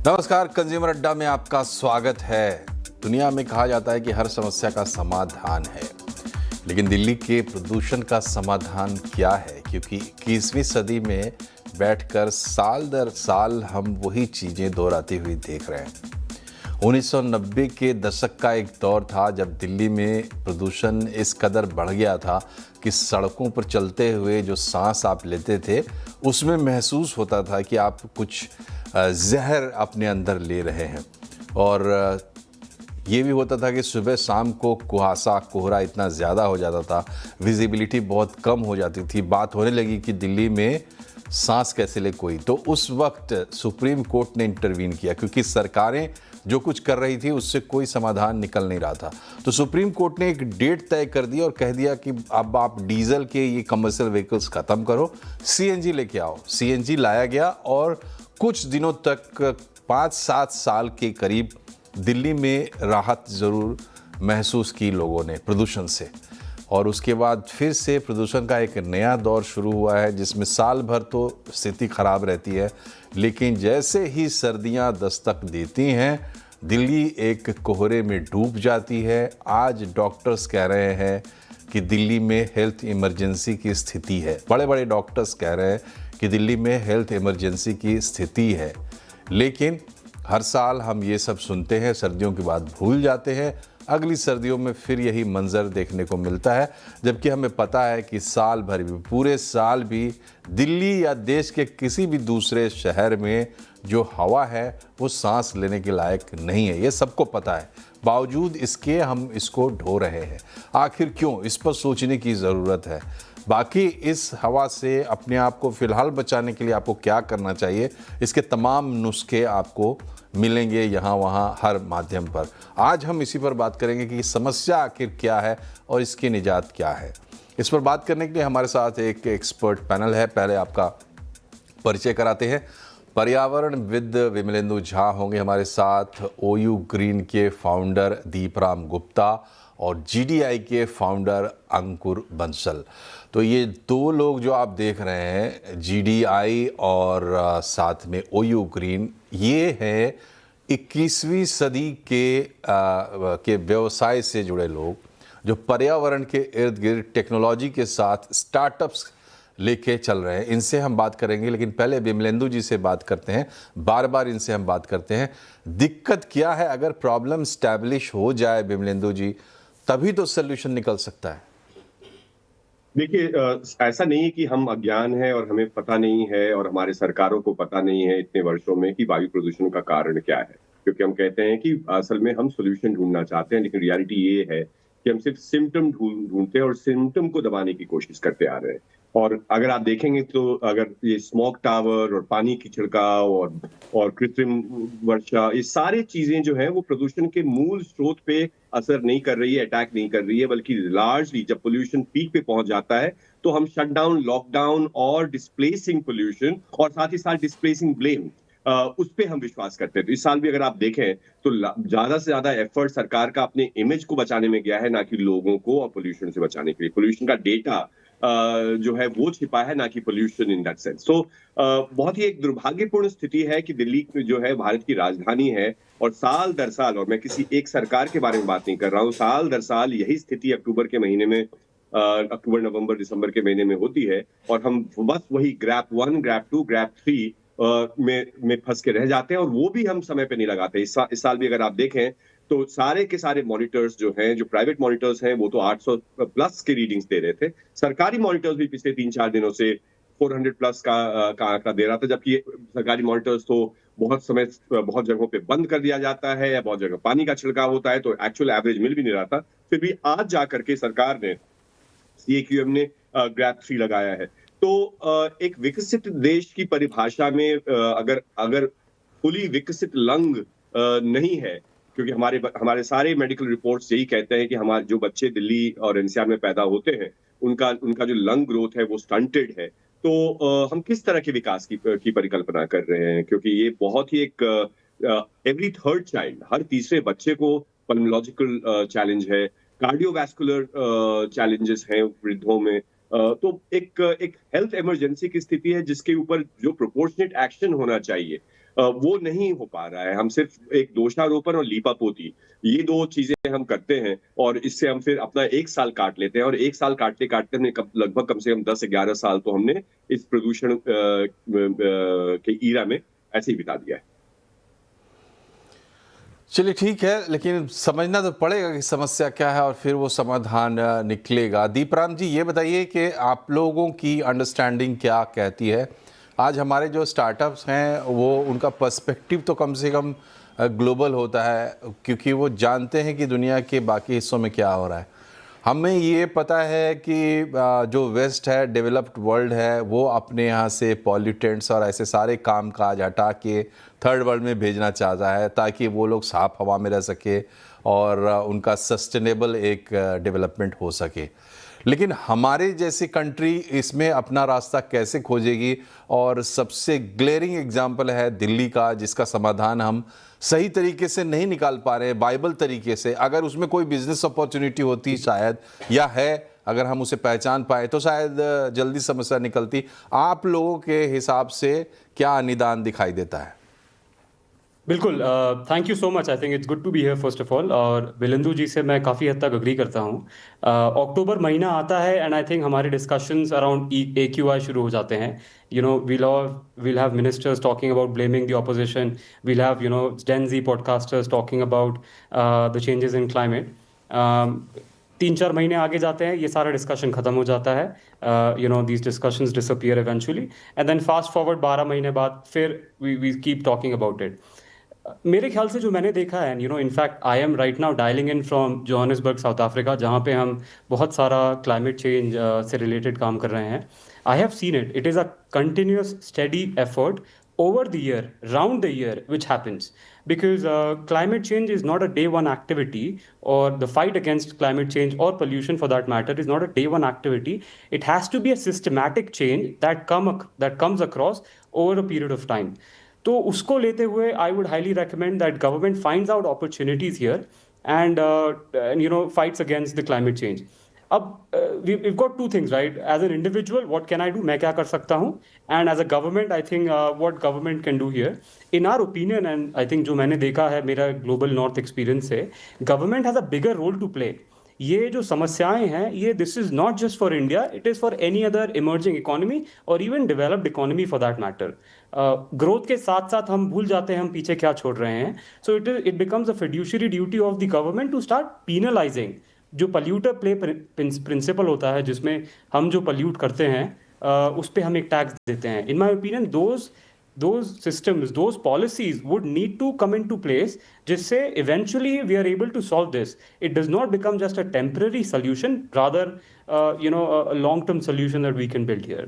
नमस्कार, कंज्यूमर अड्डा में आपका स्वागत है। दुनिया में कहा जाता है कि हर समस्या का समाधान है, लेकिन दिल्ली के प्रदूषण का समाधान क्या है? क्योंकि 21वीं सदी में बैठकर साल दर साल हम वही चीज़ें दोहराती हुई देख रहे हैं। 1990 के दशक का एक दौर था जब दिल्ली में प्रदूषण इस कदर बढ़ गया था कि सड़कों पर चलते हुए जो सांस आप लेते थे उसमें महसूस होता था कि आप कुछ जहर अपने अंदर ले रहे हैं। और ये भी होता था कि सुबह शाम को कुहासा कोहरा इतना ज़्यादा हो जाता था, विजिबिलिटी बहुत कम हो जाती थी। बात होने लगी कि दिल्ली में सांस कैसे ले कोई। तो उस वक्त सुप्रीम कोर्ट ने इंटरवीन किया, क्योंकि सरकारें जो कुछ कर रही थी उससे कोई समाधान निकल नहीं रहा था। तो सुप्रीम कोर्ट ने एक डेट तय कर दी और कह दिया कि अब आप डीजल के ये कमर्शियल व्हीकल्स ख़त्म करो, सीएनजी लेके आओ। सीएनजी लाया गया और कुछ दिनों तक 5-7 साल के करीब दिल्ली में राहत ज़रूर महसूस की लोगों ने प्रदूषण से। और उसके बाद फिर से प्रदूषण का एक नया दौर शुरू हुआ है, जिसमें साल भर तो स्थिति खराब रहती है, लेकिन जैसे ही सर्दियां दस्तक देती हैं दिल्ली एक कोहरे में डूब जाती है। आज डॉक्टर्स कह रहे हैं कि दिल्ली में हेल्थ इमरजेंसी की स्थिति है। बड़े बड़े डॉक्टर्स कह रहे हैं कि दिल्ली में हेल्थ इमरजेंसी की स्थिति है, लेकिन हर साल हम ये सब सुनते हैं, सर्दियों के बाद भूल जाते हैं। अगली सर्दियों में फिर यही मंजर देखने को मिलता है, जबकि हमें पता है कि साल भर भी, पूरे साल भी दिल्ली या देश के किसी भी दूसरे शहर में जो हवा है वो सांस लेने के लायक नहीं है। ये सबको पता है, बावजूद इसके हम इसको ढो रहे हैं। आखिर क्यों? इस पर सोचने की ज़रूरत है। बाकी इस हवा से अपने आप को फ़िलहाल बचाने के लिए आपको क्या करना चाहिए, इसके तमाम नुस्खे आपको मिलेंगे यहाँ वहाँ हर माध्यम पर। आज हम इसी पर बात करेंगे कि समस्या आखिर क्या है और इसकी निजात क्या है। इस पर बात करने के लिए हमारे साथ एक एक्सपर्ट पैनल है। पहले आपका परिचय कराते हैं। पर्यावरणविद विमलेंदु झा होंगे हमारे साथ, ओयू ग्रीन के फाउंडर दीपराम गुप्ता और जीडीआई के फाउंडर अंकुर बंसल। तो ये दो लोग जो आप देख रहे हैं, जीडीआई और साथ में ओयू ग्रीन, ये हैं 21वीं सदी के व्यवसाय से जुड़े लोग जो पर्यावरण के इर्द गिर्द टेक्नोलॉजी के साथ स्टार्टअप्स लेके चल रहे हैं। इनसे हम बात करेंगे, लेकिन पहले विमलेंदु जी से बात करते हैं। बार बार इनसे हम बात करते हैं, दिक्कत क्या है? अगर प्रॉब्लम स्टैब्लिश हो जाए विमलेंदु जी, तभी तो सोल्यूशन निकल सकता है। देखिए, ऐसा नहीं है कि हम अज्ञान हैं और हमें पता नहीं है और हमारे सरकारों को पता नहीं है इतने वर्षों में कि वायु प्रदूषण का कारण क्या है। क्योंकि हम कहते हैं कि असल में हम सॉल्यूशन ढूंढना चाहते हैं, लेकिन रियलिटी ये है कि हम सिर्फ सिम्पटम ढूंढते हैं और सिम्पटम को दबाने की कोशिश करते आ रहे हैं। और अगर आप देखेंगे तो अगर ये स्मोक टावर और पानी की छिड़काव और कृत्रिम वर्षा, ये सारी चीजें जो है वो प्रदूषण के मूल स्रोत पे असर नहीं कर रही है, अटैक नहीं कर रही है, बल्कि लार्जली जब पोल्यूशन पीक पे पहुंच जाता है तो हम शटडाउन, लॉकडाउन और डिस्प्लेसिंग पोल्यूशन और साथ ही साथ डिस्प्लेसिंग ब्लेम, उस पे हम विश्वास करते हैं। तो इस साल भी अगर आप देखें तो ज्यादा से ज्यादा एफर्ट सरकार का अपने इमेज को बचाने में गया है, ना कि लोगों को और पोल्यूशन से बचाने के लिए। पोल्यूशन का डेटा जो है वो छिपा है, ना कि पोल्यूशन इन दैट सेंस। तो बहुत ही एक दुर्भाग्यपूर्ण स्थिति है कि दिल्ली जो है भारत की राजधानी है और साल दर साल, और मैं किसी एक सरकार के बारे में बात नहीं कर रहा हूँ, साल दर साल यही स्थिति अक्टूबर के महीने में, अक्टूबर, नवंबर, दिसंबर के महीने में होती है और हम बस वही ग्रैप 1, ग्रैप 2, ग्रैप 3 में फंस के रह जाते हैं और वो भी हम समय पे नहीं लगाते। इस साल भी अगर आप देखें तो सारे के सारे मॉनिटर्स जो हैं, जो प्राइवेट मॉनिटर्स हैं, वो तो 800 प्लस के रीडिंग्स दे रहे थे। सरकारी मॉनिटर्स भी पिछले 3-4 दिनों से 400 प्लस का आंकड़ा दे रहा था, जबकि सरकारी मॉनिटर्स तो बहुत समय बहुत जगहों पे बंद कर दिया जाता है या बहुत जगह पानी का छिड़काव होता है, तो एक्चुअल एवरेज मिल भी नहीं रहा था। फिर भी आज जा करके सरकार ने, सीएक्यूएम ने ग्रैप 3 लगाया है। तो एक विकसित देश की परिभाषा में अगर अगर फुली विकसित लंग नहीं है, क्योंकि हमारे सारे मेडिकल रिपोर्ट्स यही कहते हैं कि हमारे जो बच्चे दिल्ली और एनसीआर में पैदा होते हैं उनका उनका जो लंग ग्रोथ है वो स्टंटेड है। तो हम किस तरह के विकास की परिकल्पना कर रहे हैं, क्योंकि ये बहुत ही एक एवरी थर्ड चाइल्ड, हर तीसरे बच्चे को पल्मोलॉजिकल चैलेंज है, कार्डियोवैस्कुलर चैलेंजेस हैं वृद्धों में। तो एक एक हेल्थ इमरजेंसी की स्थिति है जिसके ऊपर जो प्रोपोर्शनेट एक्शन होना चाहिए वो नहीं हो पा रहा है। हम सिर्फ एक दोषारोपण और लीपापोती, ये 2 चीज़ें हम करते हैं और इससे हम फिर अपना 1 साल काट लेते हैं और 1 साल काटते-काटते हमने कब लगभग कम से कम 10-11 साल तो हमने इस प्रदूषण के ईरा में ऐसे ही बिता दिया है। चलिए ठीक है, लेकिन समझना तो पड़ेगा कि समस्या क्या है और फिर वो समाधान निकलेगा। दीपराम जी, ये बताइए कि आप लोगों की अंडरस्टैंडिंग क्या कहती है? आज हमारे जो स्टार्टअप्स हैं वो उनका पर्सपेक्टिव तो कम से कम ग्लोबल होता है, क्योंकि वो जानते हैं कि दुनिया के बाकी हिस्सों में क्या हो रहा है। हमें ये पता है कि जो वेस्ट है, डेवलप्ड वर्ल्ड है, वो अपने यहाँ से पॉल्यूटेंट्स और ऐसे सारे काम काज हटा के थर्ड वर्ल्ड में भेजना चाहता है ताकि वो लोग साफ हवा में रह सके और उनका सस्टेनेबल एक डेवलपमेंट हो सके। लेकिन हमारे जैसी कंट्री इसमें अपना रास्ता कैसे खोजेगी? और सबसे ग्लेयरिंग एग्जाम्पल है दिल्ली का, जिसका समाधान हम सही तरीके से नहीं निकाल पा रहे हैं, बाइबल तरीके से। अगर उसमें कोई बिजनेस अपॉर्चुनिटी होती शायद, या है, अगर हम उसे पहचान पाए तो शायद जल्दी समस्या निकलती। आप लोगों के हिसाब से क्या निदान दिखाई देता है? बिल्कुल, thank you so much. I think it's good to be here first of all. और बिलेंदु जी से मैं काफ़ी हद तक अग्री करता हूँ। अक्टूबर महीना आता है एंड आई थिंक हमारे डिस्कशंस अराउंड AQI शुरू हो जाते हैं। we'll have ministers talking about blaming the opposition. We'll have Gen Z podcasters talking about the changes in climate. 3-4 महीने आगे जाते हैं, ये सारा डिस्कशन खत्म हो जाता है। these discussions disappear eventually, and then fast forward 12 महीने बाद फिर we keep talking about it. मेरे ख्याल से जो मैंने देखा है, in fact I am right now dialing in from Johannesburg, South Africa, जहाँ पे हम बहुत सारा क्लाइमेट चेंज से रिलेटेड काम कर रहे हैं। I have seen it, it is a continuous study effort over the year, round the year, which happens because climate change is not a day one activity, or the fight against climate change or pollution for that matter is not a day one activity. It has to be a systematic change that comes across over a period of time. तो उसको लेते हुए I would highly recommend that government finds out opportunities here and fights against the climate change. अब we've got two things, right? As an individual, what can I do? मैं क्या कर सकता हूँ? And as a government, I think what government can do here, in our opinion, and I think जो मैंने देखा है मेरा ग्लोबल नॉर्थ एक्सपीरियंस से, government has a bigger role to play. ये जो समस्याएं हैं, ये this is not just for India, it is for any other emerging economy और even developed economy for that matter. Growth के साथ साथ हम भूल जाते हैं हम पीछे क्या छोड़ रहे हैं। So it becomes a fiduciary duty of the government to start penalising जो पल्यूटर प्ले प्रिंसिपल होता है, जिसमें हम जो पल्यूट करते हैं उस पर हम एक टैक्स देते हैं। In my opinion those systems, those policies would need to come into place jisse eventually we are able to solve this. It does not become just a temporary solution, rather a long term solution that we can build here.